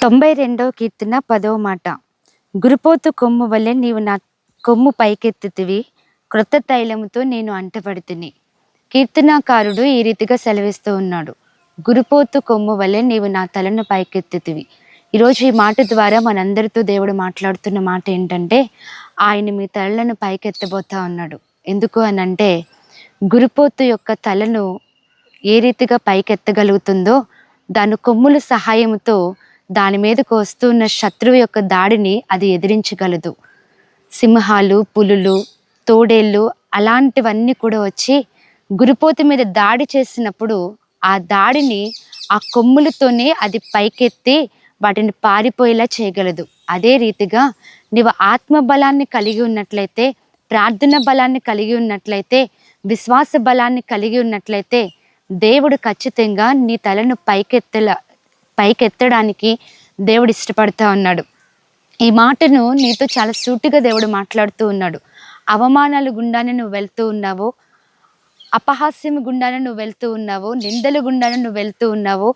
92వ కీర్తన 10వ మాట. గురిపోతు కొమ్ము వలె నీవు నా కొమ్ము పైకెత్తితివి, క్రొత్త తైలముతో నేను అంటపడితిని. కీర్తనాకారుడు ఈ రీతిగా సెలవిస్తూ ఉన్నాడు. గురిపోతు కొమ్ము వలె నీవు నా తలను పైకెత్తితివి. ఈరోజు ఈ మాట ద్వారా మనందరితో దేవుడు మాట్లాడుతున్న మాట ఏంటంటే, ఆయన మీ తలలను పైకెత్తబోతా ఉన్నాడు. ఎందుకు అనంటే, గురిపోతు యొక్క తలను ఏ రీతిగా పైకెత్తగలుగుతుందో దాని కొమ్ముల సహాయంతో దాని మీదకు వస్తున్న శత్రువు యొక్క దాడిని అది ఎదిరించగలదు. సింహాలు, పులులు, తోడేళ్ళు అలాంటివన్నీ కూడా వచ్చి గురిపోతు మీద దాడి చేసినప్పుడు ఆ దాడిని ఆ కొమ్ములతోనే అది పైకెత్తి వాటిని పారిపోయేలా చేయగలదు. అదే రీతిగా నీవు ఆత్మ బలాన్ని కలిగి ఉన్నట్లయితే, ప్రార్థన బలాన్ని కలిగి ఉన్నట్లయితే, విశ్వాస బలాన్ని కలిగి ఉన్నట్లయితే దేవుడు ఖచ్చితంగా నీ తలను పైకెత్తడానికి దేవుడు ఇష్టపడతా ఉన్నాడు. ఈ మాటను నీతో చాలా సూటిగా దేవుడు మాట్లాడుతూ ఉన్నాడు. అవమానాలు గుండానే నువ్వు వెళ్తూ ఉన్నావో, అపహాస్యం గుండానే నువ్వు వెళ్తూ ఉన్నావో, నిందల గుండానే నువ్వు వెళ్తూ ఉన్నావో,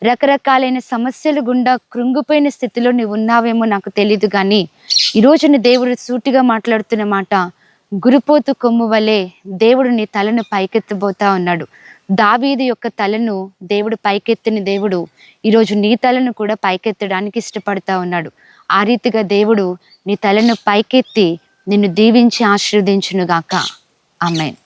రకరకాలైన సమస్యలు గుండా కృంగిపోయిన స్థితిలో నువ్వు ఉన్నావేమో నాకు తెలీదు, కానీ ఈరోజు నీ దేవుడు సూటిగా మాట్లాడుతున్న మాట, గురిపోతు కొమ్ము వలె దేవుడు నీ తలను పైకెత్తబోతా ఉన్నాడు. దావీదు యొక్క తలను దేవుడు పైకెత్తిన దేవుడు ఈరోజు నీ తలను కూడా పైకెత్తడానికి ఇష్టపడతా ఉన్నాడు. ఆ రీతిగా దేవుడు నీ తలను పైకెత్తి నిన్ను దీవించి ఆశీర్వదించునుగాక. ఆమేన్.